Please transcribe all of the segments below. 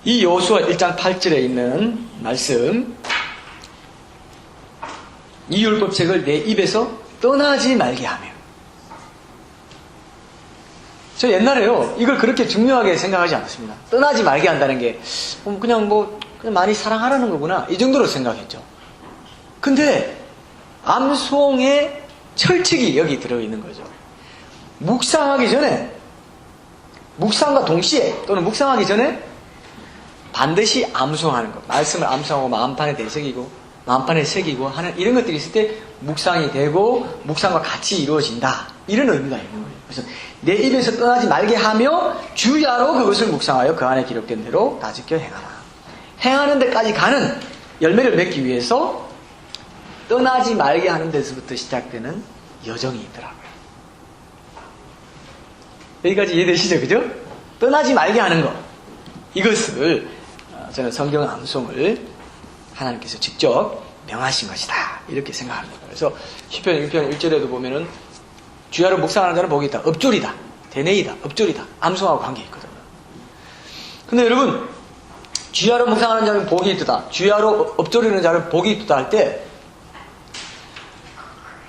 이 여호수아 1장 8절에 있는 말씀, 이 율법책을 내 입에서 떠나지 말게 하며. 저 옛날에요, 이걸 그렇게 중요하게 생각하지 않았습니다. 떠나지 말게 한다는 게 그냥 많이 사랑하라는 거구나, 이 정도로 생각했죠. 근데 암송의 철칙이 여기 들어있는 거죠. 묵상하기 전에, 묵상과 동시에 또는 묵상하기 전에 반드시 암송하는 것, 말씀을 암송하고 마음판에 새기고 하는 이런 것들이 있을 때 묵상이 되고 묵상과 같이 이루어진다, 이런 의미가 있는 거예요. 그래서 내 입에서 떠나지 말게 하며 주야로 그것을 묵상하여 그 안에 기록된 대로 다지켜 행하라. 행하는 데까지 가는 열매를 맺기 위해서 떠나지 말게 하는 데서부터 시작되는 여정이 있더라고요. 여기까지 이해되시죠? 그죠? 떠나지 말게 하는 것, 이것을 저는 성경 암송을 하나님께서 직접 명하신 것이다, 이렇게 생각합니다. 그래서 시편 1편 1절에도 보면은 주야로 묵상하는 자는 복이 있다, 업졸이다, 대내이다, 업졸이다, 암송하고 관계있거든요. 근데 여러분, 주야로 묵상하는 자는 복이 있다, 주야로 업졸이는 자는 복이 있다 할 때,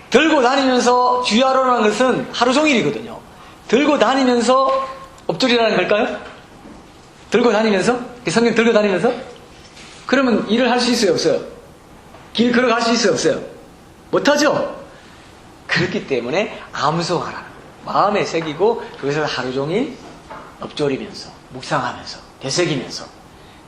들고 다니면서 주야로라는 것은 하루 종일이거든요. 들고 다니면서 업졸이라는 걸까요? 들고 다니면서? 성경 들고 다니면서? 그러면 일을 할 수 있어요, 없어요? 길 걸어갈 수 있어요, 없어요? 못하죠? 그렇기 때문에 암송하라는 거예요. 마음에 새기고 그것을 하루 종일 업졸이면서, 묵상하면서, 되새기면서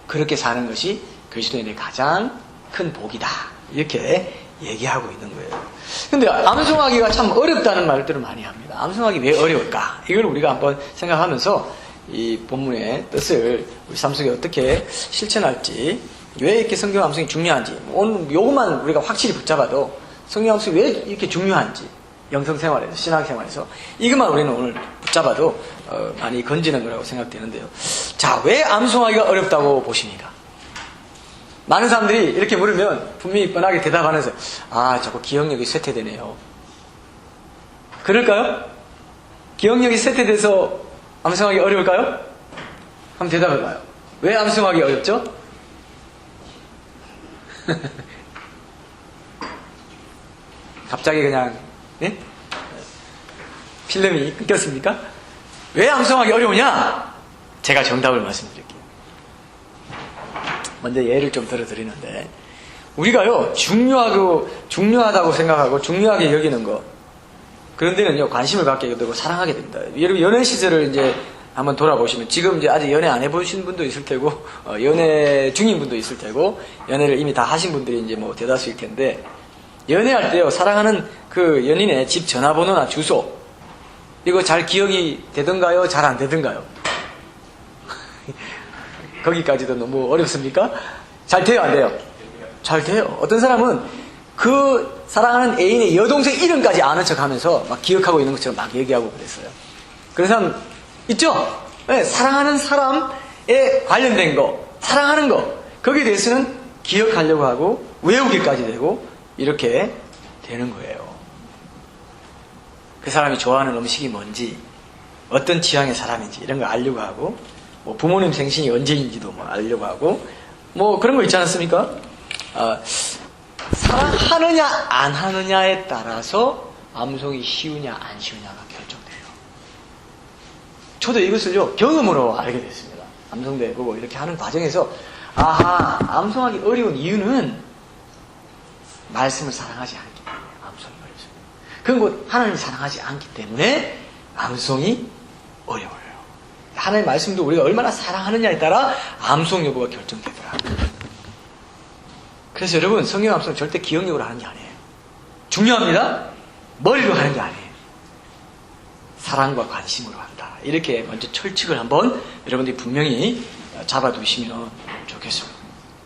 그렇게 사는 것이 그리스도인의 가장 큰 복이다, 이렇게 얘기하고 있는 거예요. 근데 암송하기가 참 어렵다는 말들을 많이 합니다. 암송하기 왜 어려울까? 이걸 우리가 한번 생각하면서 이 본문의 뜻을 우리 삶 속에 어떻게 실천할지, 왜 이렇게 성경 암송이 중요한지, 오늘 요것만 우리가 확실히 붙잡아도 성경 암송이 왜 이렇게 중요한지, 영성생활에서, 신앙생활에서 이것만 우리는 오늘 붙잡아도 많이 건지는 거라고 생각되는데요. 자, 왜 암송하기가 어렵다고 보십니까? 많은 사람들이 이렇게 물으면 분명히 뻔하게 대답하면서 자꾸 기억력이 쇠퇴되네요. 그럴까요? 기억력이 쇠퇴돼서 암송하기 어려울까요? 한번 대답해봐요. 왜 암송하기 어렵죠? 갑자기 그냥 필름이 끊겼습니까? 왜 암송하기 어려우냐? 제가 정답을 말씀드릴게요. 먼저 예를 좀 들어드리는데, 우리가요 중요하다고 생각하고 중요하게 여기는 거, 그런 데는요 관심을 갖게 되고 사랑하게 됩니다. 여러분 연애 시절을 이제 한번 돌아보시면, 지금 이제 아직 연애 안 해보신 분도 있을 테고, 연애 중인 분도 있을 테고, 연애를 이미 다 하신 분들이 이제 뭐 대다수일 텐데, 연애할 때요, 사랑하는 그 연인의 집 전화번호나 주소, 이거 잘 기억이 되던가요? 잘 안 되던가요? 거기까지도 너무 어렵습니까? 잘 돼요, 안 돼요? 잘 돼요. 어떤 사람은 그 사랑하는 애인의 여동생 이름까지 아는 척 하면서 막 기억하고 있는 것처럼 막 얘기하고 그랬어요. 그런 사람 있죠? 네, 사랑하는 사람에 관련된 거, 사랑하는 거, 거기에 대해서는 기억하려고 하고 외우기까지 되고 이렇게 되는 거예요. 그 사람이 좋아하는 음식이 뭔지, 어떤 취향의 사람인지 이런 거 알려고 하고, 뭐 부모님 생신이 언제인지도 뭐 알려고 하고, 뭐 그런 거 있지 않습니까? 사랑하느냐 안 하느냐에 따라서 암송이 쉬우냐 안 쉬우냐가 결정돼요. 저도 이것을요 경험으로 알게 됐습니다. 암송대 보고 이렇게 하는 과정에서 암송하기 어려운 이유는 말씀을 사랑하지 않기 때문에 암송이 어렵습니다. 그건 하나님을 사랑하지 않기 때문에 암송이 어려워요. 하나님의 말씀도 우리가 얼마나 사랑하느냐에 따라 암송 여부가 결정되더라고요. 그래서 여러분, 성경 암송 절대 기억력으로 하는 게 아니에요. 중요합니다. 머리로 하는 게 아니에요. 사랑과 관심으로 한다. 이렇게 먼저 철칙을 한번 여러분들이 분명히 잡아두시면 좋겠습니다.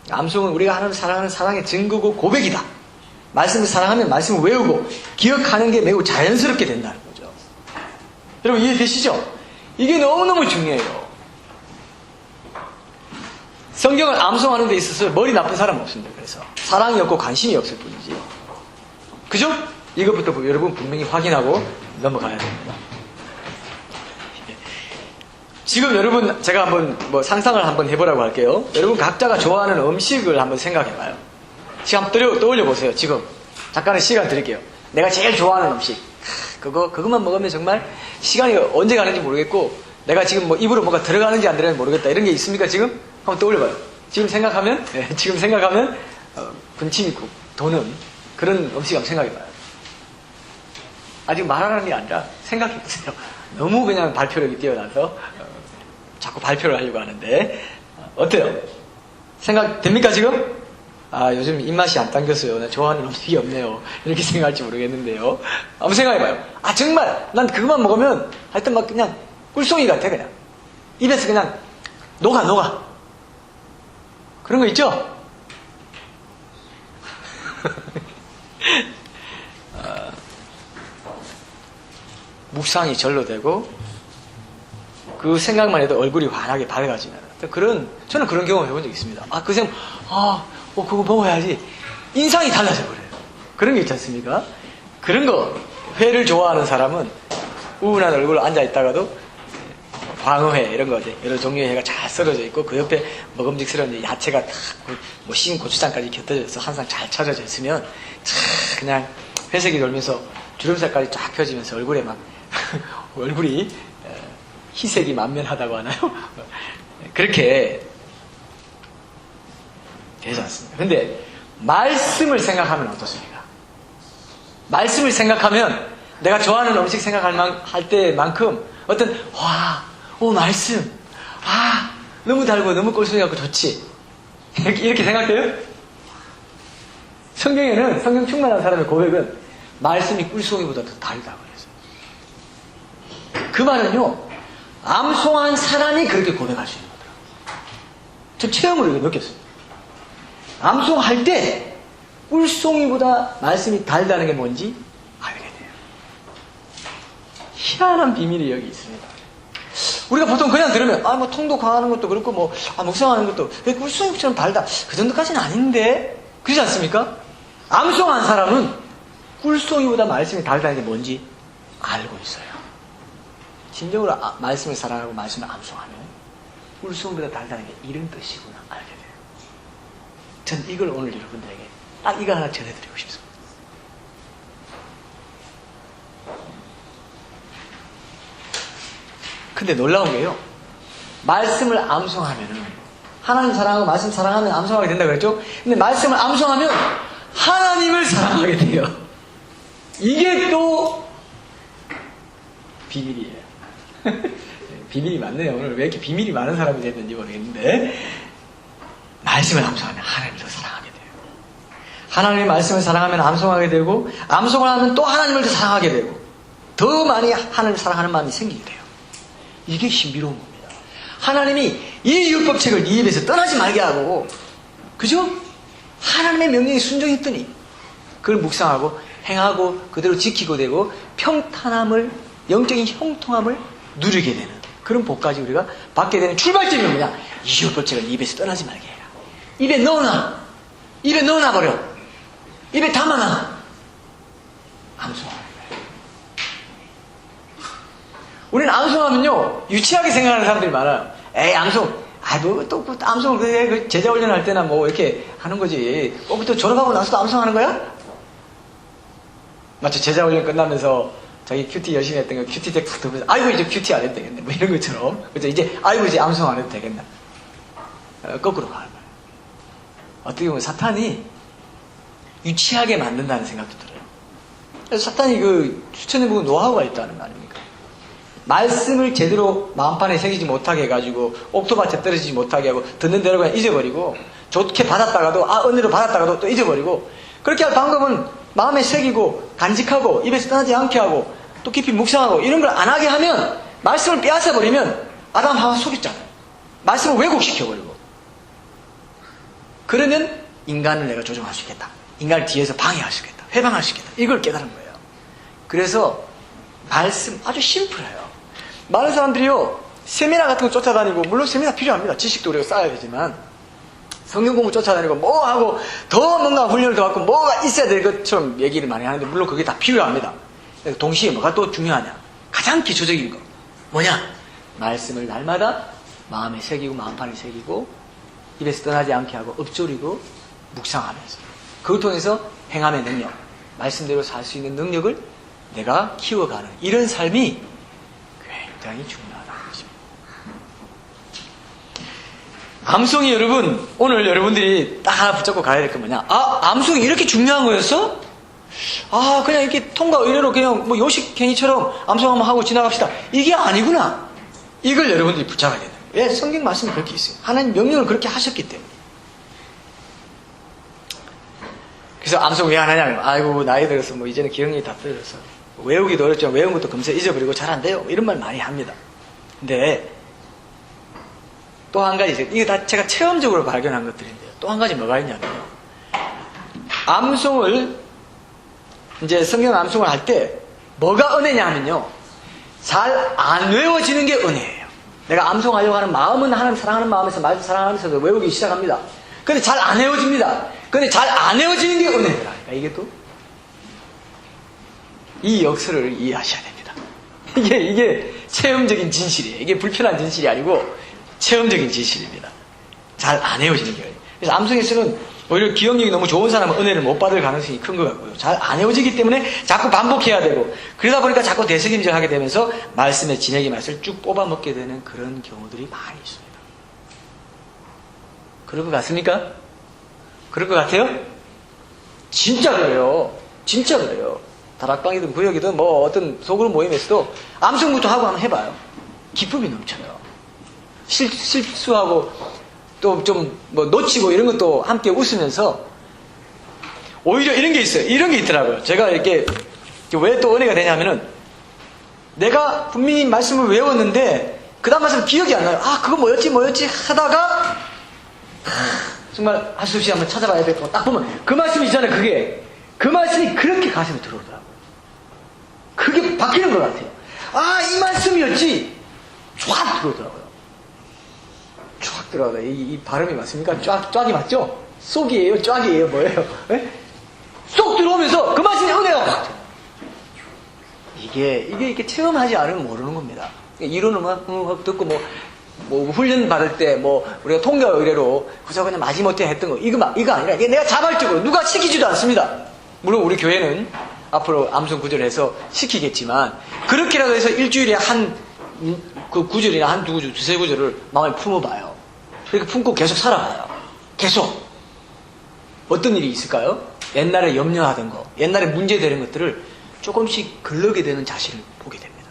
암송은 우리가 하나님을 사랑하는 사랑의 증거고 고백이다. 말씀을 사랑하면 말씀을 외우고 기억하는 게 매우 자연스럽게 된다는 거죠. 여러분 이해되시죠? 이게 너무너무 중요해요. 성경을 암송하는 데 있어서 머리 나쁜 사람은 없습니다. 그래서 사랑이 없고 관심이 없을 뿐이지. 그죠? 이것부터 여러분 분명히 확인하고 넘어가야 됩니다. 지금 여러분 제가 한번 뭐 상상을 한번 해보라고 할게요. 여러분 각자가 좋아하는 음식을 한번 생각해봐요. 지금 한번 떠올려 보세요. 지금 잠깐의 시간 드릴게요. 내가 제일 좋아하는 음식. 그것만 먹으면 정말 시간이 언제 가는지 모르겠고 내가 지금 뭐 입으로 뭐가 들어가는지 안 들어가는지 모르겠다. 이런 게 있습니까 지금? 한번 떠올려봐요. 지금 생각하면 군침이 도는 그런 음식 한번 생각해봐요. 아직 말하는 게 아니라 생각해보세요. 너무 그냥 발표력이 뛰어나서 자꾸 발표를 하려고 하는데 어때요? 생각됩니까 지금? 아 요즘 입맛이 안 당겼어요. 나 좋아하는 음식이 없네요. 이렇게 생각할지 모르겠는데요. 한번 생각해봐요. 아 정말 난 그것만 먹으면 하여튼 막 그냥 꿀송이 같아 그냥. 입에서 그냥 녹아. 그런 거 있죠? 묵상이 절로 되고 그 생각만 해도 얼굴이 환하게 밝아지는 저는 그런 경험 해본 적 있습니다. 그거 먹어야지. 인상이 달라져 버려요. 그런 게 있지 않습니까? 그런 거 회를 좋아하는 사람은 우운한 얼굴로 앉아 있다가도 광어회 이런 거 여러 종류의 회가 잘 썰어져 있고 그 옆에 먹음직스러운 야채가 뭐 신 고추장까지 곁들여 져서 항상 잘 차려져 있으면 그냥 회색이 돌면서 주름살까지 쫙 펴지면서 얼굴에 막 얼굴이 희색이 만면하다고 하나요? 그렇게 되지 않습니다. 근데 말씀을 생각하면 어떻습니까? 말씀을 생각하면 내가 좋아하는 음식 생각할 때만큼 어떤 말씀 너무 달고 너무 꼴소리 같고 좋지 이렇게 생각돼요? 성경에는 성경 충만한 사람의 고백은 말씀이 꿀송이보다 더 달다고 그랬어요. 그 말은요 암송한 사람이 그렇게 고백할 수 있는 거더라고요. 저 체험으로 이거 느꼈어요. 암송할 때 꿀송이보다 말씀이 달다는 게 뭔지 알게 돼요. 희한한 비밀이 여기 있습니다. 우리가 보통 그냥 들으면 뭐 통독하는 것도 그렇고 묵상하는 것도 꿀송이처럼 달다 그 정도까지는 아닌데 그러지 않습니까? 암송한 사람은 꿀송이보다 말씀이 달다는 게 뭔지 알고 있어요. 진정으로 말씀을 사랑하고 말씀을 암송하면 꿀송이보다 달다는 게 이런 뜻이구나 알게 돼요. 전 이걸 오늘 여러분들에게 딱 이거 하나 전해드리고 싶습니다. 근데 놀라운 게요. 말씀을 암송하면은 하나님 사랑하고 말씀 사랑하면 암송하게 된다고 그랬죠? 근데 말씀을 암송하면 하나님을 사랑하게 돼요. 이게 또 비밀이에요. 비밀이 많네요. 오늘 왜 이렇게 비밀이 많은 사람이 됐는지 모르겠는데 말씀을 암송하면 하나님을 더 사랑하게 돼요. 하나님의 말씀을 사랑하면 암송하게 되고 암송을 하면 또 하나님을 더 사랑하게 되고 더 많이 하나님을 사랑하는 마음이 생기게 돼요. 이게 신비로운 겁니다. 하나님이 이 율법책을 네 입에서 떠나지 말게 하고 그죠? 하나님의 명령에 순종했더니 그걸 묵상하고 행하고 그대로 지키고 되고 평탄함을 영적인 형통함을 누리게 되는 그런 복까지 우리가 받게 되는 출발점이 뭐냐? 이 율법책을 네 입에서 떠나지 말게 해라. 입에 넣어놔버려. 입에 담아놔. 암송하는 거예요. 우리는 암송하면요 유치하게 생각하는 사람들이 많아요. 에이 암송 또 암송을 그래 제자 훈련할 때나 뭐 이렇게 하는 거지 꼭 또 졸업하고 나서도 암송하는 거야? 마치 제자 훈련 끝나면서 자기 큐티 열심히 했던 거 큐티 덱 탁 들면서 아이고 이제 큐티 안 해도 되겠네 뭐 이런 것처럼 그죠? 이제 암송 안 해도 되겠나 거꾸로 가는 거예요. 어떻게 보면 사탄이 유치하게 만든다는 생각도 들어요. 그래서 사탄이 추천해보고 노하우가 있다는 거 아닙니까? 말씀을 제대로 마음판에 새기지 못하게 해가지고 옥토밭에 떨어지지 못하게 하고 듣는 대로 그냥 잊어버리고 좋게 받았다가도 은혜로 받았다가도 또 잊어버리고 그렇게 할 방법은 마음에 새기고 간직하고 입에서 떠나지 않게 하고 또 깊이 묵상하고 이런 걸 안 하게 하면 말씀을 빼앗아버리면 아담 하와 속였잖아요. 말씀을 왜곡시켜버리고 그러면 인간을 내가 조종할 수 있겠다. 인간을 뒤에서 방해할 수 있겠다. 회방할 수 있겠다. 이걸 깨달은 거예요. 그래서 말씀 아주 심플해요. 많은 사람들이요 세미나 같은 거 쫓아다니고 물론 세미나 필요합니다. 지식도 우리가 쌓아야 되지만 성경 공부 쫓아다니고 뭐 하고 더 뭔가 훈련을 더 받고 뭐가 있어야 될 것처럼 얘기를 많이 하는데 물론 그게 다 필요합니다. 동시에 뭐가 또 중요하냐? 가장 기초적인 거 뭐냐? 말씀을 날마다 마음에 새기고 마음판에 새기고 입에서 떠나지 않게 하고 읊조리고 묵상하면서 그걸 통해서 행함의 능력, 말씀대로 살 수 있는 능력을 내가 키워가는 이런 삶이 굉장히 중요하다는 것입니다. 암송이 여러분, 오늘 여러분들이 딱 하나 붙잡고 가야 될 게 뭐냐? 암송이 이렇게 중요한 거였어? 그냥 이렇게 통과 의례로 그냥 뭐 요식행위처럼 암송 한번 하고 지나갑시다. 이게 아니구나. 이걸 여러분들이 붙잡아야 된다. 왜? 성경 말씀이 그렇게 있어요. 하나님 명령을 그렇게 하셨기 때문에. 그래서 암송 왜 안 하냐면, 아이고, 나이 들어서 뭐 이제는 기억력이 다 떨어져서 외우기도 어렵지만 외운 것도 금세 잊어버리고 잘 안 돼요. 이런 말 많이 합니다. 근데 또 한 가지, 이게 다 제가 체험적으로 발견한 것들인데요. 또 한 가지 뭐가 있냐면요. 암송을, 이제 성경 암송을 할 때 뭐가 은혜냐 하면요. 잘 안 외워지는 게 은혜예요. 내가 암송하려고 하는 마음은 하나님 사랑하는 마음에서 말씀 사랑하면서도 외우기 시작합니다. 근데 잘 안 외워집니다. 근데 잘 안 외워지는 게 은혜더라니까. 이게 또 이 역설을 이해하셔야 됩니다. 이게 체험적인 진실이에요. 이게 불편한 진실이 아니고 체험적인 진실입니다. 잘 안 외워지는 게. 그래서 암송에서는 오히려 기억력이 너무 좋은 사람은 은혜를 못 받을 가능성이 큰 것 같고요. 잘 안 외워지기 때문에 자꾸 반복해야 되고, 그러다 보니까 자꾸 되새김질하게 되면서 말씀의 진액의 맛을 쭉 뽑아먹게 되는 그런 경우들이 많이 있습니다. 그럴 것 같습니까? 그럴 것 같아요? 진짜 그래요. 진짜 그래요. 다락방이든 구역이든 뭐 어떤 소그룹 모임에서도 암송부터 하고 한번 해봐요. 기쁨이 넘쳐요. 실수하고 또 좀 뭐 놓치고 이런 것도 함께 웃으면서 오히려 이런 게 있어요. 이런 게 있더라고요. 제가 이렇게 왜 또 은혜가 되냐면은 내가 분명히 말씀을 외웠는데 그 다음 말씀 기억이 안 나요. 그거 뭐였지 하다가 정말 할 수 없이 한번 찾아봐야 될 거 딱 보면 그 말씀이 있잖아요. 그 말씀이 그렇게 가슴에 들어오더라고요. 그게 바뀌는 것 같아요. 이 말씀이었지. 쫙 들어오더라고요. 쫙 들어가요. 이 발음이 맞습니까? 쫙이 맞죠? 쏙이에요? 쫙이에요? 뭐예요? 네? 쏙 들어오면서 그 말씀이 은혜가 확 들어요. 이게 이렇게 체험하지 않으면 모르는 겁니다. 이론으로만 듣고 뭐 훈련 받을 때 우리가 통과 의례로 그냥 마지못해 했던 거 이거 아니라 이게 내가 자발적으로 누가 시키지도 않습니다. 물론 우리 교회는 앞으로 암송 구절을 해서 시키겠지만 그렇게라도 해서 일주일에 그 구절이나 한두 구절, 두세 구절을 마음에 품어봐요. 그렇게 품고 계속 살아가요. 계속. 어떤 일이 있을까요? 옛날에 염려하던 거, 옛날에 문제되는 것들을 조금씩 걸러게 되는 자신을 보게 됩니다.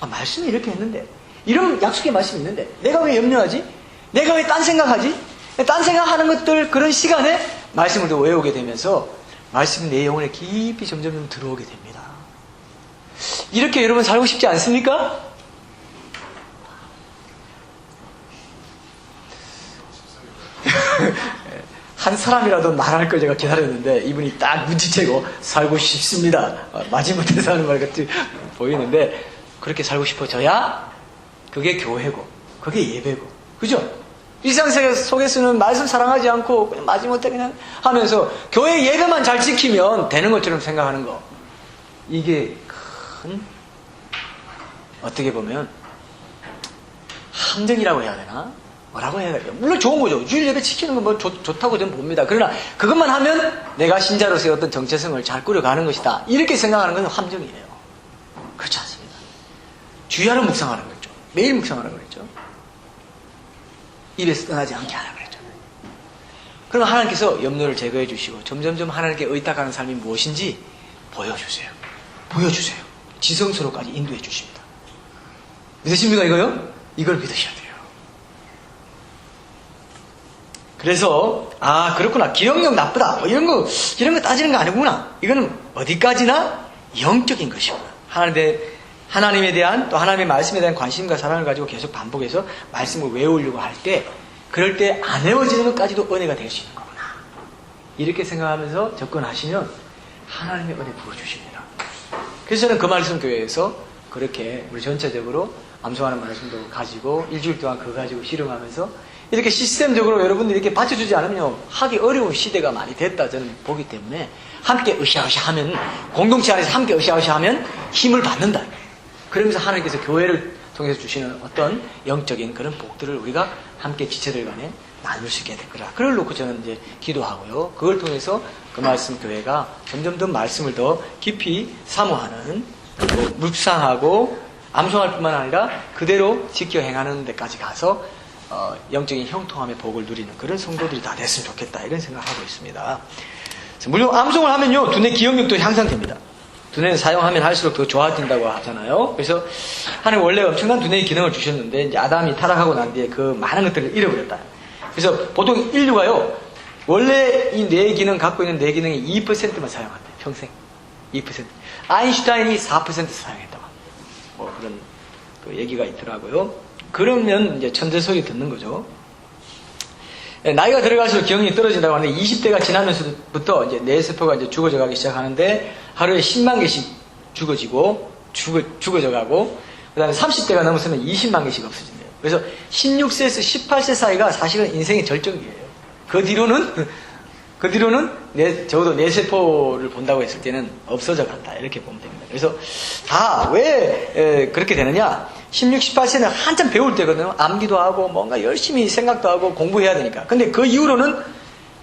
말씀이 이렇게 했는데, 이런 약속의 말씀이 있는데, 내가 왜 염려하지? 내가 왜 딴 생각하지? 딴 생각하는 것들, 그런 시간에 말씀을 더 외우게 되면서, 말씀이 내 영혼에 깊이 점점 들어오게 됩니다. 이렇게 여러분 살고 싶지 않습니까? 한 사람이라도 말할 걸 제가 기다렸는데 이분이 딱 눈치채고 살고 싶습니다. 마지못해서 하는 말 같이 보이는데 그렇게 살고 싶어져야 그게 교회고 그게 예배고 그죠? 일상생활 속에서는 말씀 사랑하지 않고 그냥 마지못해 그냥 하면서 교회 예배만 잘 지키면 되는 것처럼 생각하는 거 이게 큰 어떻게 보면 함정이라고 해야 되나? 뭐라고 해야 될까요? 물론 좋은 거죠. 주일 예배 지키는 건 뭐 좋다고 저는 봅니다. 그러나 그것만 하면 내가 신자로서의 어떤 정체성을 잘 꾸려가는 것이다. 이렇게 생각하는 건 함정이에요. 그렇지 않습니다. 주야로 묵상하는 거죠. 매일 묵상하는 거죠. 입에서 떠나지 않게 하는 거죠. 그럼 하나님께서 염려를 제거해 주시고 점점점 하나님께 의탁하는 삶이 무엇인지 보여주세요. 보여주세요. 지성소로까지 인도해 주십니다. 믿으십니까 이거요? 이걸 믿으셔야 돼요. 그래서 그렇구나 기억력 나쁘다 이런 거 따지는 거 아니구나. 이거는 어디까지나 영적인 것이구나. 하나님에 대한 또 하나님의 말씀에 대한 관심과 사랑을 가지고 계속 반복해서 말씀을 외우려고 할 때 그럴 때 안 외워지는 것까지도 은혜가 될 수 있는 거구나. 이렇게 생각하면서 접근하시면 하나님의 은혜 부어주십니다. 그래서 저는 그 말씀 교회에서 그렇게 우리 전체적으로 암송하는 말씀도 가지고 일주일 동안 그거 가지고 실험하면서 이렇게 시스템적으로 여러분들이 이렇게 받쳐주지 않으면 하기 어려운 시대가 많이 됐다 저는 보기 때문에 함께 으쌰으쌰 하면 공동체 안에서 함께 으쌰으쌰 하면 힘을 받는다. 그러면서 하나님께서 교회를 통해서 주시는 어떤 영적인 그런 복들을 우리가 함께 지체들 간에 나눌 수 있게 될 거라. 그걸 놓고 저는 이제 기도하고요. 그걸 통해서 그 말씀 교회가 점점 더 말씀을 더 깊이 사모하는, 묵상하고 암송할 뿐만 아니라 그대로 지켜 행하는 데까지 가서 영적인 형통함의 복을 누리는 그런 성도들이 다 됐으면 좋겠다, 이런 생각을 하고 있습니다. 물론 암송을 하면요, 두뇌 기억력도 향상됩니다. 두뇌는 사용하면 할수록 더 좋아진다고 하잖아요. 그래서 하나님 원래 엄청난 두뇌의 기능을 주셨는데 이제 아담이 타락하고 난 뒤에 그 많은 것들을 잃어버렸다. 그래서 보통 인류가요, 원래 이 뇌 기능 갖고 있는 뇌 기능의 2%만 사용한대요. 평생 2%. 아인슈타인이 4% 사용했다. 뭐 그런 그 얘기가 있더라고요. 그러면 이제 천재 소리 듣는 거죠. 나이가 들어갈수록 기억력이 떨어진다고 하는데 20대가 지나면서부터 이제 뇌세포가 이제 죽어져 가기 시작하는데 하루에 10만 개씩 죽어져 가고, 그 다음에 30대가 넘어서면 20만 개씩 없어진대요. 그래서 16세에서 18세 사이가 사실은 인생의 절정기예요. 그 뒤로는 적어도 뇌세포를 본다고 했을 때는 없어져 간다, 이렇게 보면 됩니다. 그래서 다 왜 그렇게 되느냐, 16, 18세는 한참 배울 때거든요. 암기도 하고 뭔가 열심히 생각도 하고 공부해야 되니까. 근데 그 이후로는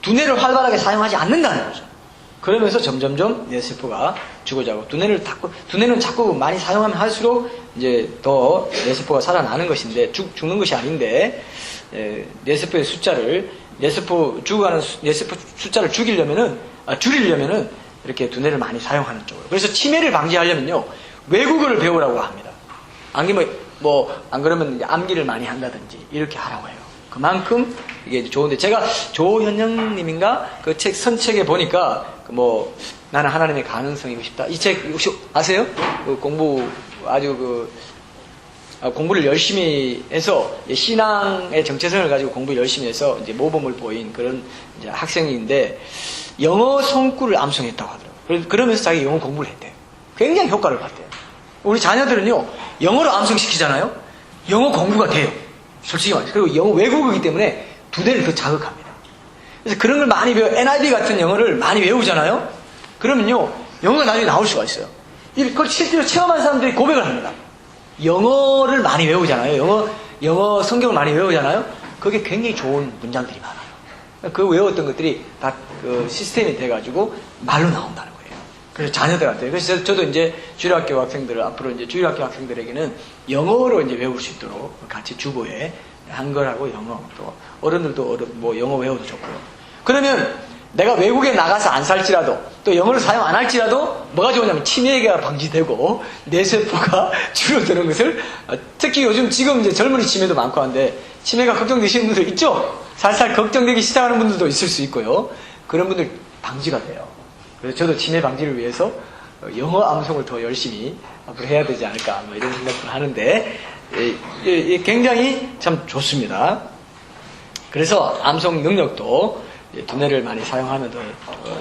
두뇌를 활발하게 사용하지 않는다는 거죠. 그러면서 점점점 뇌세포가 죽어가고, 두뇌는 자꾸 많이 사용하면 할수록 이제 더 뇌세포가 살아나는 것인데, 죽는 것이 아닌데, 뇌세포의 숫자를, 죽어가는 뇌세포 숫자를 줄이려면은 이렇게 두뇌를 많이 사용하는 쪽으로. 그래서 치매를 방지하려면요, 외국어를 배우라고 합니다. 안 그러면 이제 암기를 많이 한다든지 이렇게 하라고 해요. 그만큼 이게 좋은데, 제가 조현영님인가 그 선책에 보니까 나는 하나님의 가능성이고 싶다, 이 책 혹시 아세요? 공부를 열심히 해서 신앙의 정체성을 가지고 공부 열심히 해서 이제 모범을 보인 그런 이제 학생인데, 영어 성구를 암송했다고 하더라고요. 그러면서 자기 영어 공부를 했대요. 굉장히 효과를 봤대요. 우리 자녀들은요, 영어로 암송시키잖아요. 영어 공부가 돼요. 솔직히 말해서. 그리고 영어 외국어이기 때문에 두뇌를 더 자극합니다. 그래서 그런 걸 많이 NIV 같은 영어를 많이 외우잖아요. 그러면요, 영어가 나중에 나올 수가 있어요. 그걸 실제로 체험한 사람들이 고백을 합니다. 영어를 많이 외우잖아요. 영어 성경을 많이 외우잖아요. 그게 굉장히 좋은 문장들이 많아요. 그 외웠던 것들이 다 그 시스템이 돼가지고 말로 나온다는 거예요. 그래서 자녀들한테. 그래서 저도 이제 주일학교 학생들을, 앞으로 이제 주일학교 학생들에게는 영어로 이제 외울 수 있도록 같이 주보에 한글하고 영어, 또 어른들도 영어 외워도 좋고요. 그러면 내가 외국에 나가서 안 살지라도, 또 영어를 사용 안 할지라도 뭐가 좋으냐면 치매가 방지되고 뇌세포가 줄어드는 것을, 특히 요즘 지금 이제 젊은이 치매도 많고 한데, 치매가 걱정되시는 분들 있죠? 살살 걱정되기 시작하는 분들도 있을 수 있고요. 그런 분들 방지가 돼요. 그래서 저도 치매 방지를 위해서 영어 암송을 더 열심히 앞으로 해야 되지 않을까, 이런 생각을 하는데, 굉장히 참 좋습니다. 그래서 암송 능력도 두뇌를 많이 사용하면 더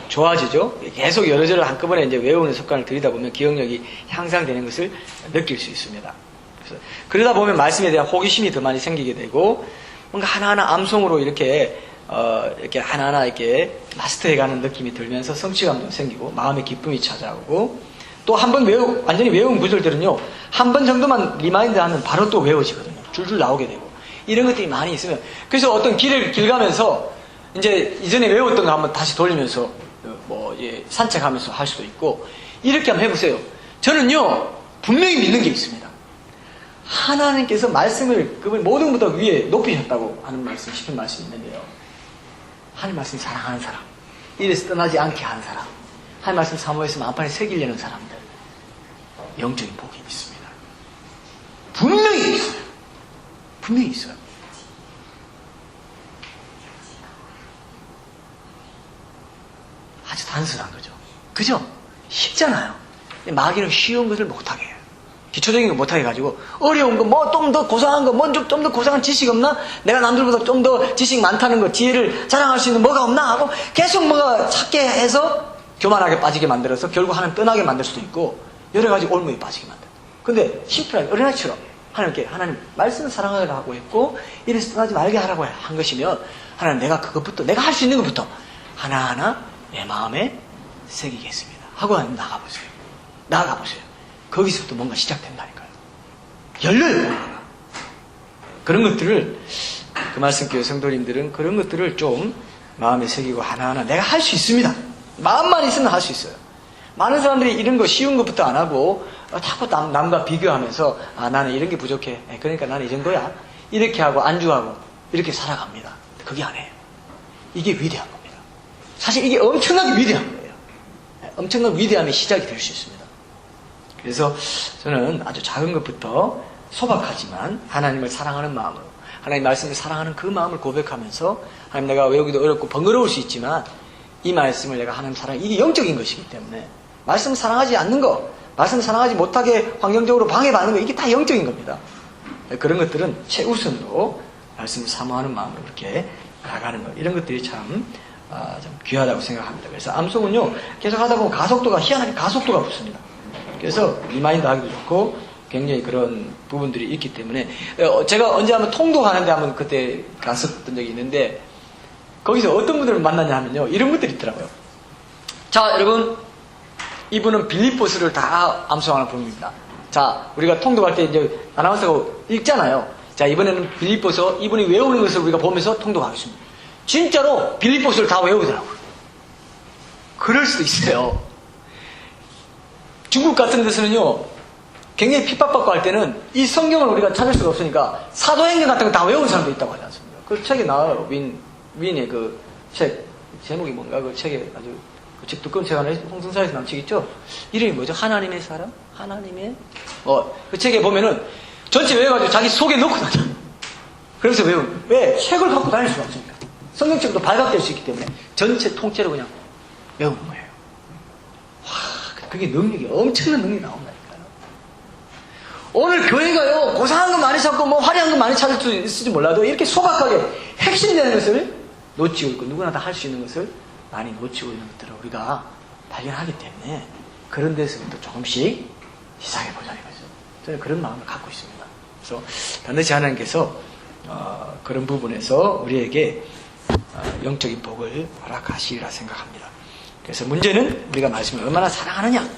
좋아지죠. 계속 여러저러 한꺼번에 이제 외우는 습관을 들이다 보면 기억력이 향상되는 것을 느낄 수 있습니다. 그러다 보면 말씀에 대한 호기심이 더 많이 생기게 되고, 뭔가 하나하나 암송으로 이렇게 하나하나 이렇게 마스터해가는 느낌이 들면서 성취감도 생기고 마음의 기쁨이 찾아오고, 또 한 번 완전히 외운 구절들은요, 한 번 정도만 리마인드 하면 바로 또 외워지거든요. 줄줄 나오게 되고, 이런 것들이 많이 있으면, 그래서 어떤 길을 가면서 이제 이전에 외웠던 거 한번 다시 돌리면서 산책하면서 할 수도 있고, 이렇게 한번 해보세요. 저는요, 분명히 믿는 게 있습니다. 하나님께서 말씀을 그 모든 것보다 위에 높이셨다고 하는 싶은 말씀이 있는데요. 하나님 말씀 사랑하는 사람, 이래서 떠나지 않게 하는 사람, 하나님 말씀 사모해서 마음판에 새기려는 사람들, 영적인 복이 있습니다. 분명히 있어요. 분명히 있어요. 아주 단순한 거죠. 그죠? 쉽잖아요. 마귀는 쉬운 것을 못하게 해요. 기초적인 거 못하게 가지고, 어려운 거, 좀 더 고상한 거, 좀 더 고상한 지식 없나? 내가 남들보다 좀 더 지식 많다는 거, 지혜를 자랑할 수 있는 뭐가 없나? 하고 계속 뭐가 찾게 해서 교만하게 빠지게 만들어서 결국 하나님 떠나게 만들 수도 있고, 여러 가지 올무에 빠지게 만들어요. 근데 심플하게 어린아이처럼 하나님 말씀을 사랑하라고 했고, 이래서 떠나지 말게 하라고 한 것이면, 하나님 내가 내가 할 수 있는 것부터 하나하나 내 마음에 새기겠습니다 하고 나가보세요. 거기서부터 뭔가 시작된다니까요. 열려요. 그런 것들을 그 말씀교회 성도님들은 그런 것들을 좀 마음에 새기고 하나하나 내가 할 수 있습니다. 마음만 있으면 할 수 있어요. 많은 사람들이 이런 거 쉬운 것부터 안 하고 자꾸 남과 비교하면서 나는 이런 게 부족해. 그러니까 나는 이 정도야. 이렇게 하고 안주하고 이렇게 살아갑니다. 그게 아니에요. 이게 위대한 겁니다. 사실 이게 엄청나게 위대한 거예요. 엄청난 위대함의 시작이 될 수 있습니다. 그래서 저는 아주 작은 것부터 소박하지만 하나님을 사랑하는 마음으로 하나님 말씀을 사랑하는 그 마음을 고백하면서 하나님 내가 외우기도 어렵고 번거로울 수 있지만 이 말씀을 내가 하나님 사랑 이게 영적인 것이기 때문에 말씀을 사랑하지 않는 거 말씀을 사랑하지 못하게 환경적으로 방해받는 거 이게 다 영적인 겁니다. 그런 것들은 최우선으로 말씀을 사모하는 마음으로 그렇게 나가는 것 이런 것들이 참 귀하다고 생각합니다. 그래서 암송은요 계속 하다 보면 가속도가 희한하게 가속도가 붙습니다. 그래서 리마인드 하기도 좋고 굉장히 그런 부분들이 있기 때문에 제가 언제 한번 통도하는데 한번 그때 갔었던 적이 있는데 거기서 어떤 분들을 만나냐 하면요 이런 분들이 있더라고요. 자 여러분 이분은 빌립보스를 다 암송하는 분입니다. 자 우리가 통도할 때 이제 아나운서가 읽잖아요. 자 이번에는 빌립보서 이분이 외우는 것을 우리가 보면서 통도하겠습니다. 진짜로 빌립보스를 다 외우더라고요. 그럴 수도 있어요. 중국 같은 데서는요 굉장히 핍박받고 할 때는 이 성경을 우리가 찾을 수가 없으니까 사도행전 같은 거 다 외우는 사람도 있다고 하지 않습니까? 그 책에 나와요. 윈의 그 책 제목이 뭔가 그 책에 아주 그 책 두꺼운 책 하나 홍성사에서 나온 책 있죠? 이름이 뭐죠? 하나님의 사람? 하나님의 그 책에 보면은 전체 외워가지고 자기 속에 넣고 다녀. 그래서 외우는 왜? 책을 갖고 다닐 수가 없습니다. 성경책도 발각될 수 있기 때문에 전체 통째로 그냥 외우는 거예요. 와, 그게 능력이 엄청난 능력이 나온다니까요. 오늘 교회가요 고상한 거 많이 찾고 뭐 화려한 거 많이 찾을 수 있을지 몰라도 이렇게 소박하게 핵심되는 것을 놓치고 있고 누구나 다 할 수 있는 것을 많이 놓치고 있는 것들을 우리가 발견하기 때문에 그런 데서부터 조금씩 시작해보자는 거죠. 저는 그런 마음을 갖고 있습니다. 그래서 반드시 하나님께서 그런 부분에서 우리에게 영적인 복을 허락하시리라 생각합니다. 그래서 문제는 우리가 말씀을 얼마나 사랑하느냐.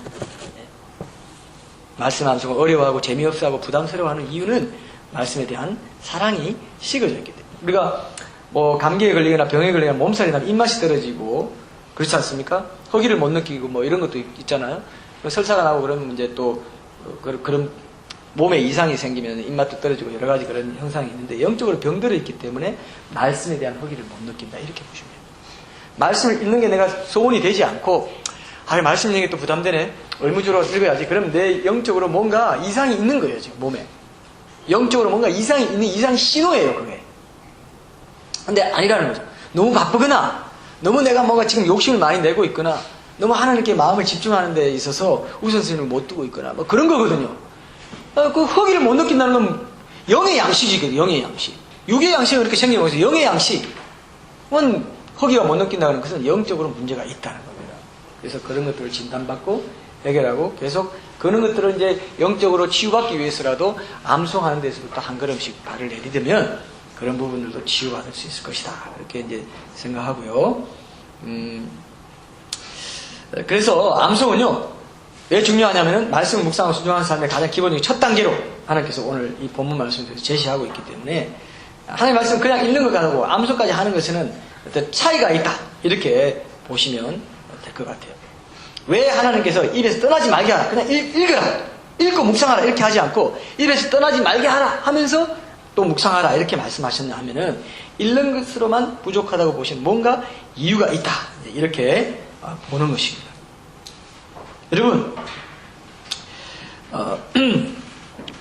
말씀 암송을 어려워하고 재미없어하고 부담스러워하는 이유는 말씀에 대한 사랑이 식어져 있기 때문에 우리가 뭐 감기에 걸리거나 병에 걸리거나 몸살이 나면 입맛이 떨어지고 그렇지 않습니까? 허기를 못 느끼고 뭐 이런 것도 있잖아요. 설사가 나고 그러면 이제 또 그런 몸에 이상이 생기면 입맛도 떨어지고 여러 가지 그런 현상이 있는데 영적으로 병들어 있기 때문에 말씀에 대한 허기를 못 느낀다 이렇게 보시면 됩니다. 말씀을 읽는 게 내가 소원이 되지 않고 말씀 읽는 게 또 부담되네 얼무주로 읽어야지 그러면 내 영적으로 뭔가 이상이 있는 거예요 지금 몸에 영적으로 뭔가 이상이 있는 이상 신호예요 그게. 근데 아니라는 거죠. 너무 바쁘거나 너무 내가 뭔가 지금 욕심을 많이 내고 있거나 너무 하나님께 마음을 집중하는 데 있어서 우선순위를 못 두고 있거나 뭐 그런 거거든요. 그 허기를 못 느낀다는 건 영의 양식이거든요. 영의 양식. 육의 양식은 그렇게 생겨나서 영의 양식은 허기가 못 느낀다는 것은 영적으로 문제가 있다는 겁니다. 그래서 그런 것들을 진단받고 해결하고 계속 그런 것들을 이제 영적으로 치유받기 위해서라도 암송하는 데서부터 한 걸음씩 발을 내디디면 그런 부분들도 치유받을 수 있을 것이다. 이렇게 이제 생각하고요. 그래서 암송은요, 왜 중요하냐면은 말씀 묵상하고 순종하는 삶의 가장 기본적인 첫 단계로 하나님께서 오늘 이 본문 말씀을 제시하고 있기 때문에 하나님 말씀 그냥 읽는 것 같고 암송까지 하는 것에는 어떤 차이가 있다. 이렇게 보시면 될 것 같아요. 왜 하나님께서 입에서 떠나지 말게 하라. 그냥 읽으라. 읽고 묵상하라. 이렇게 하지 않고 입에서 떠나지 말게 하라 하면서 또 묵상하라 이렇게 말씀하셨냐 하면은 읽는 것으로만 부족하다고 보시면 뭔가 이유가 있다 이렇게 보는 것입니다. 여러분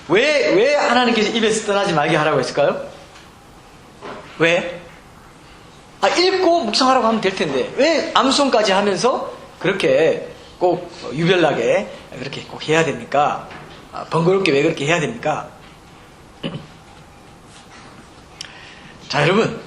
왜 하나님께서 입에서 떠나지 말게 하라고 했을까요? 왜? 읽고 묵상하라고 하면 될 텐데 왜 암송까지 하면서 그렇게 꼭 유별나게 그렇게 꼭 해야 됩니까? 번거롭게 왜 그렇게 해야 됩니까? 자, 여러분,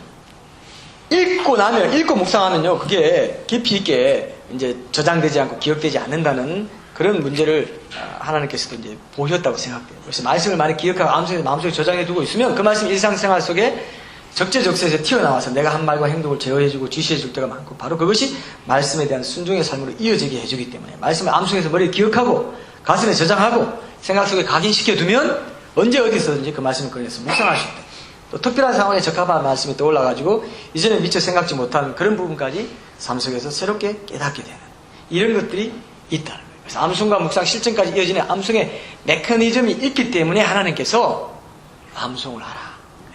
읽고 묵상하면요, 그게 깊이 있게 이제 저장되지 않고 기억되지 않는다는 그런 문제를 하나님께서도 이제 보셨다고 생각돼요. 그래서 말씀을 많이 기억하고 마음속에 저장해 두고 있으면 그 말씀이 일상생활 속에 적재적소에서 튀어나와서 내가 한 말과 행동을 제어해주고 지시해줄 때가 많고 바로 그것이 말씀에 대한 순종의 삶으로 이어지게 해주기 때문에 말씀을 암송해서 머리에 기억하고 가슴에 저장하고 생각 속에 각인시켜두면 언제 어디서든지 그 말씀을 꺼내서 묵상하실 때, 또 특별한 상황에 적합한 말씀이 떠올라가지고 이전에 미처 생각지 못한 그런 부분까지 삶 속에서 새롭게 깨닫게 되는 이런 것들이 있다는 거예요. 그래서 암송과 묵상 실천까지 이어지는 암송의 메커니즘이 있기 때문에 하나님께서 암송을 하라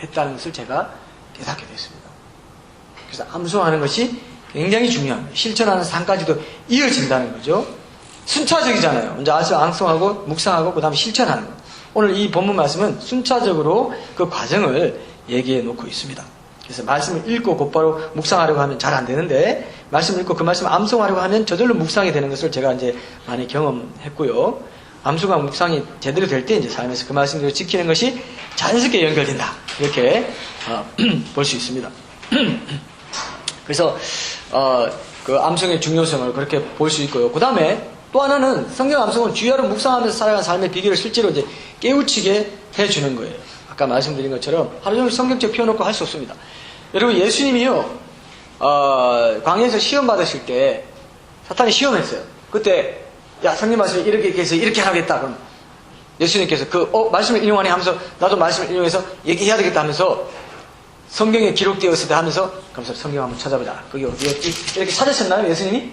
했다는 것을 제가 깨닫게 됐습니다. 그래서 암송하는 것이 굉장히 중요합니다. 실천하는 삶까지도 이어진다는 거죠. 순차적이잖아요. 먼저 암송하고 묵상하고 그 다음에 실천하는 것. 오늘 이 본문 말씀은 순차적으로 그 과정을 얘기해 놓고 있습니다. 그래서 말씀을 읽고 곧바로 묵상하려고 하면 잘 안 되는데, 말씀을 읽고 그 말씀을 암송하려고 하면 저절로 묵상이 되는 것을 제가 이제 많이 경험했고요. 암송과 묵상이 제대로 될 때 이제 삶에서 그 말씀대로 지키는 것이 자연스럽게 연결된다. 이렇게 볼 수 있습니다. 그래서 그 암송의 중요성을 그렇게 볼 수 있고요. 그 다음에 또 하나는 성경 암송은 주야로 묵상하면서 살아가는 삶의 비결을 실제로 이제 깨우치게 해주는 거예요. 아까 말씀드린 것처럼 하루 종일 성경책 펴놓고 할 수 없습니다. 여러분, 예수님이요, 광야에서 시험 받으실 때 사탄이 시험했어요. 그때 야, 성경 말씀이 이렇게 해서 이렇게 하겠다. 그럼 예수님께서 말씀을 인용하니 하면서 나도 말씀을 인용해서 얘기해야 되겠다 하면서 성경에 기록되었을 때 하면서 그러면서 성경 한번 찾아보자. 그게 어디였지? 이렇게 찾으셨나요, 예수님이?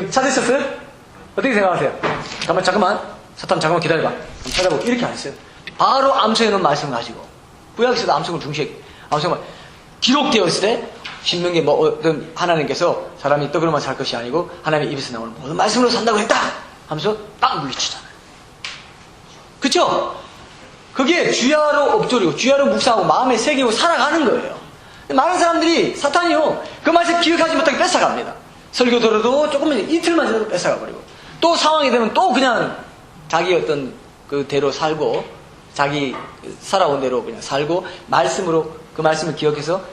찾으셨어요? 어떻게 생각하세요? 잠깐만. 사탄 잠깐만 기다려봐. 한번 찾아보고 이렇게 안 했어요. 바로 암송해놓은 말씀을 가지고 구약에서도 암송을 중시했고 암송을 기록되었을 때 신명기 어떤 하나님께서 사람이 떡으로만 살 것이 아니고 하나님의 입에서 나오는 모든 말씀으로 산다고 했다 하면서 딱 물리치잖아요. 그쵸? 그게 주야로 엎드리고 주야로 묵상하고 마음에 새기고 살아가는 거예요. 많은 사람들이 사탄이요 그 말씀 기억하지 못하게 뺏어갑니다. 설교 들어도 조금만 이틀만 지나도 뺏어가 버리고 또 상황이 되면 또 그냥 자기 어떤 그대로 살고 자기 살아온 대로 그냥 살고 말씀으로 그 말씀을 기억해서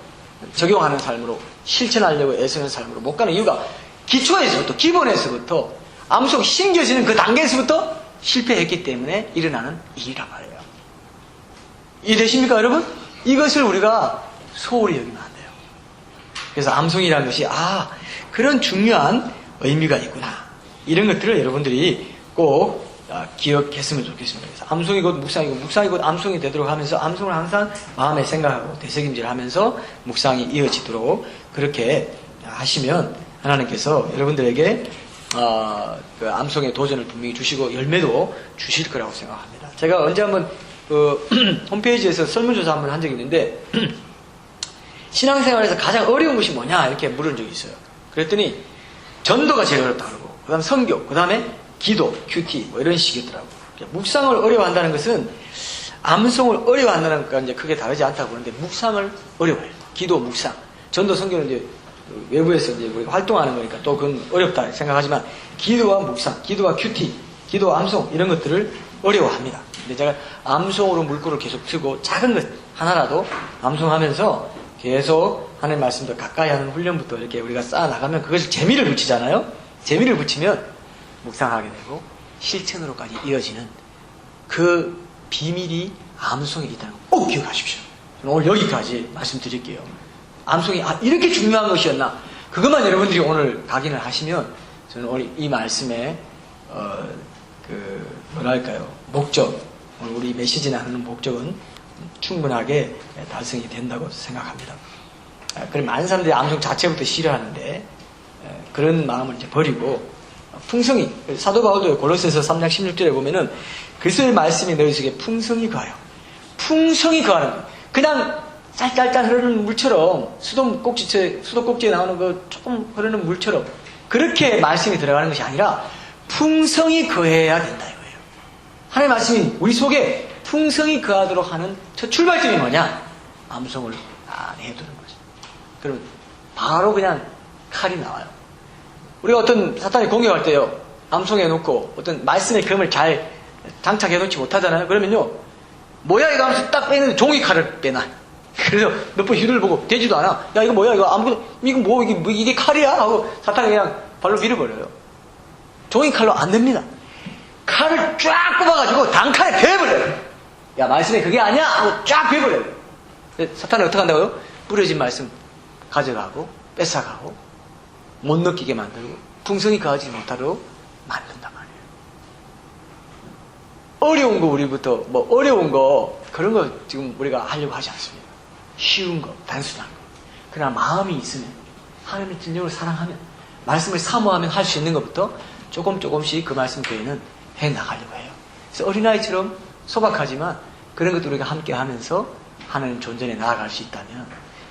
적용하는 삶으로 실천하려고 애쓰는 삶으로 못 가는 이유가 기초에서부터 기본에서부터 암속 심겨지는 그 단계에서부터 실패했기 때문에 일어나는 일이란 말이에요. 이해되십니까 여러분? 이것을 우리가 소홀히 여기면 안 돼요. 그래서 암송이라는 것이 그런 중요한 의미가 있구나. 이런 것들을 여러분들이 꼭 기억했으면 좋겠습니다. 그래서 암송이 곧 묵상이고 묵상이 곧 암송이 되도록 하면서 암송을 항상 마음에 생각하고 되새김질하면서 묵상이 이어지도록 그렇게 하시면 하나님께서 여러분들에게 그 암송의 도전을 분명히 주시고 열매도 주실 거라고 생각합니다. 제가 언제 한번 그 홈페이지에서 설문조사 한번 한 적이 있는데 신앙생활에서 가장 어려운 것이 뭐냐 이렇게 물은 적이 있어요. 그랬더니 전도가 제일 어렵다고 그러고 그 다음 선교, 그 다음에 기도, 큐티 뭐 이런 식이더라고요. 묵상을 어려워한다는 것은 암송을 어려워한다는 것과 이제 크게 다르지 않다고 그러는데 묵상을 어려워해요. 기도, 묵상, 전도, 선교는 이제 외부에서 이제 우리가 활동하는 거니까 또 그건 어렵다 생각하지만 기도와 묵상, 기도와 큐티, 기도와 암송 이런 것들을 어려워합니다. 근데 제가 암송으로 물꼬를 계속 트고 작은 것 하나라도 암송하면서 계속 하나님 말씀도 가까이 하는 훈련부터 이렇게 우리가 쌓아 나가면 그것을 재미를 붙이잖아요. 재미를 붙이면 묵상하게 되고 실천으로까지 이어지는 그 비밀이 암송에 있다는 거 꼭 기억하십시오. 오늘 여기까지 말씀드릴게요. 암송이 이렇게 중요한 것이었나? 그것만 여러분들이 오늘 각인을 하시면 저는 오늘 이 말씀의 뭐랄까요 목적, 오늘 우리 메시지나 하는 목적은 충분하게 달성이 된다고 생각합니다. 그럼 많은 사람들이 암송 자체부터 싫어하는데 그런 마음을 이제 버리고 풍성히 사도 바울도 골로새서 3장 16절에 보면은 그리스도의 말씀이 너희 속에 풍성히 거하여 풍성히 거하는 거예요. 그냥 짤짤짤 흐르는 물처럼 수도꼭지에 나오는 그 조금 흐르는 물처럼 그렇게 말씀이 들어가는 것이 아니라 풍성히 거해야 된다 이거예요. 하나님의 말씀이 우리 속에 풍성히 거하도록 하는 첫 출발점이 뭐냐? 암송을 해두는 거죠. 그러면 바로 그냥 칼이 나와요. 우리가 어떤 사탄이 공격할 때요, 암송해 놓고 어떤 말씀의 금을 잘 장착해 놓지 못하잖아요. 그러면요, 뭐야 이거 하면서 딱 빼는데 종이칼을 빼놔. 그래서 몇 번 휘두를 보고 되지도 않아. 야 이거 뭐야 이거 아무것도 이게 칼이야 하고 사탄이 그냥 발로 밀어버려요. 종이칼로 안 됩니다. 칼을 쫙 뽑아가지고 단칼에 베어버려요. 야 말씀이 그게 아니야 하고 쫙 베어버려요. 사탄은 어떻게 한다고요? 뿌려진 말씀 가져가고 뺏어가고 못 느끼게 만들고 풍성히 거하지 못하도록 만든단 말이에요. 어려운 거 우리부터 뭐 어려운 거 그런 거 지금 우리가 하려고 하지 않습니다. 쉬운 거, 단순한 거. 그러나 마음이 있으면 하나님의 진정으로 사랑하면 말씀을 사모하면 할 수 있는 것부터 조금씩 그 말씀 교회는 해나가려고 해요. 그래서 어린아이처럼 소박하지만 그런 것도 우리가 함께 하면서 하나님 존전에 나아갈 수 있다면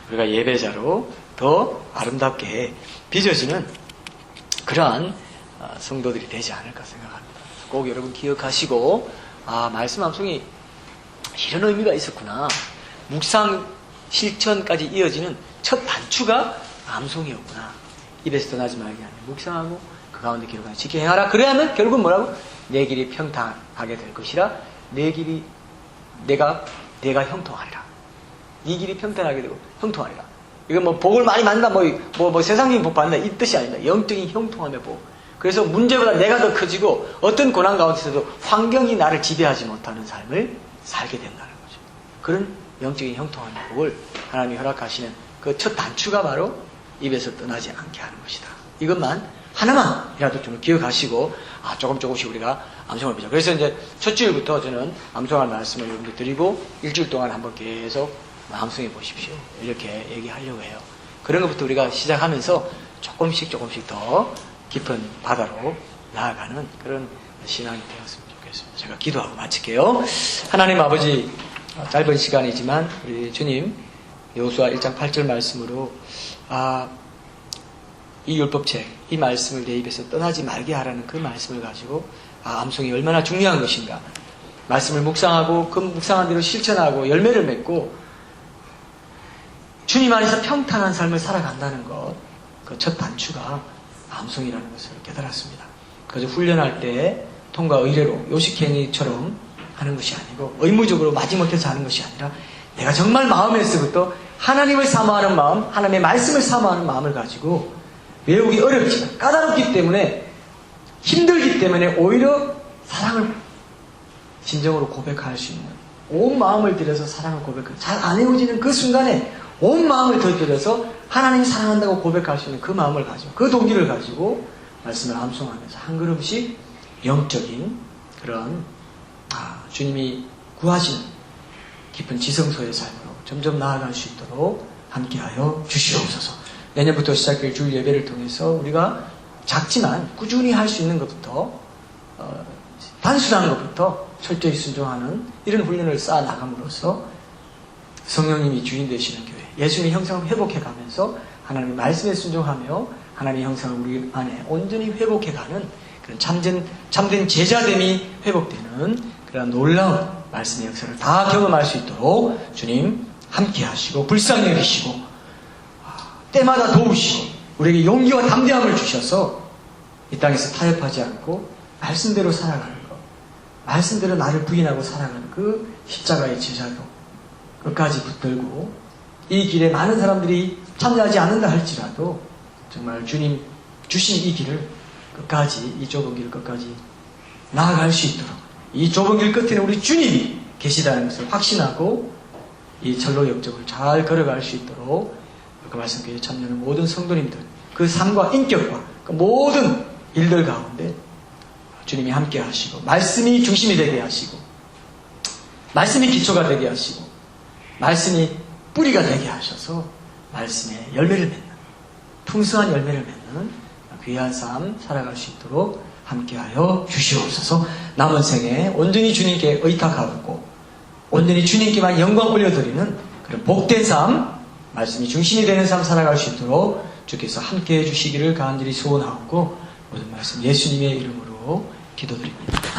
우리가 예배자로 더 아름답게 빚어지는 그러한 성도들이 되지 않을까 생각합니다. 꼭 여러분 기억하시고 말씀 암송이 이런 의미가 있었구나. 묵상 실천까지 이어지는 첫 단추가 암송이었구나. 입에서 떠나지 말게 하는 묵상하고 그 가운데 기록하는 지켜 행하라. 그래야만 결국 뭐라고? 내 길이 평탄하게 될 것이라. 내 길이 내가 형통하리라. 네 길이 평탄하게 되고 형통하리라. 이건 뭐 복을 많이 만다 뭐 세상적인 복 받는다 이 뜻이 아닙니다. 영적인 형통함의 복. 그래서 문제보다 내가 더 커지고 어떤 고난 가운데서도 환경이 나를 지배하지 못하는 삶을 살게 된다는 거죠. 그런 영적인 형통함의 복을 하나님이 허락하시는 그 첫 단추가 바로 입에서 떠나지 않게 하는 것이다. 이것만 하나만이라도 좀 기억하시고 조금씩 우리가 암송을 보자. 그래서 이제 첫 주일부터 저는 암송할 말씀을 여러분들 드리고 일주일 동안 한번 계속 암송해 보십시오. 이렇게 얘기하려고 해요. 그런 것부터 우리가 시작하면서 조금씩 더 깊은 바다로 나아가는 그런 신앙이 되었으면 좋겠습니다. 제가 기도하고 마칠게요. 하나님 아버지, 짧은 시간이지만 우리 주님 여호수아 1장 8절 말씀으로 이 율법책, 이 말씀을 내 입에서 떠나지 말게 하라는 그 말씀을 가지고 암송이 얼마나 중요한 것인가. 말씀을 묵상하고 그 묵상한 대로 실천하고 열매를 맺고 주님 안에서 평탄한 삶을 살아간다는 것, 그 첫 단추가 암송이라는 것을 깨달았습니다. 그래서 훈련할 때 통과 의례로 요식행위처럼 하는 것이 아니고 의무적으로 마지못해서 하는 것이 아니라 내가 정말 마음에서부터 하나님을 사모하는 마음, 하나님의 말씀을 사모하는 마음을 가지고 외우기 어렵지만 까다롭기 때문에 힘들기 때문에 오히려 사랑을 진정으로 고백할 수 있는 온 마음을 들여서 사랑을 고백하는 잘 안 외워지는 그 순간에 온 마음을 더 들여서 하나님이 사랑한다고 고백할 수 있는 그 마음을 가지고 그 동기를 가지고 말씀을 암송하면서 한 걸음씩 영적인 그런 주님이 구하시는 깊은 지성소의 삶으로 점점 나아갈 수 있도록 함께하여 주시옵소서. 내년부터 시작될 주일 예배를 통해서 우리가 작지만 꾸준히 할 수 있는 것부터 단순한 것부터 철저히 순종하는 이런 훈련을 쌓아 나감으로써 성령님이 주인 되시는 교회, 예수님의 형상을 회복해가면서 하나님의 말씀에 순종하며 하나님의 형상을 우리 안에 온전히 회복해가는 그런 참된 제자됨이 회복되는 그런 놀라운 말씀의 역사를 다 경험할 수 있도록 주님 함께 하시고 불쌍히 여기시고 때마다 도우시고 우리에게 용기와 담대함을 주셔서 이 땅에서 타협하지 않고 말씀대로 살아가는 것, 말씀대로 나를 부인하고 살아가는 그 십자가의 제자도 끝까지 붙들고 이 길에 많은 사람들이 참여하지 않는다 할지라도 정말 주님 주신 이 길을 끝까지, 이 좁은 길 끝까지 나아갈 수 있도록 이 좁은 길 끝에는 우리 주님이 계시다는 것을 확신하고 이 철로 역적을 잘 걸어갈 수 있도록 그 말씀교회에 참여하는 모든 성도님들 그 삶과 인격과 그 모든 일들 가운데 주님이 함께 하시고 말씀이 중심이 되게 하시고 말씀이 기초가 되게 하시고 말씀이 뿌리가 되게 하셔서 말씀의 열매를 맺는 풍성한 열매를 맺는 귀한 삶 살아갈 수 있도록 함께하여 주시옵소서. 남은 생에 온전히 주님께 의탁하고 온전히 주님께만 영광 올려드리는 그런 복된 삶, 말씀이 중심이 되는 삶 살아갈 수 있도록 주께서 함께해 주시기를 간절히 소원하고 모든 말씀 예수님의 이름으로 기도드립니다.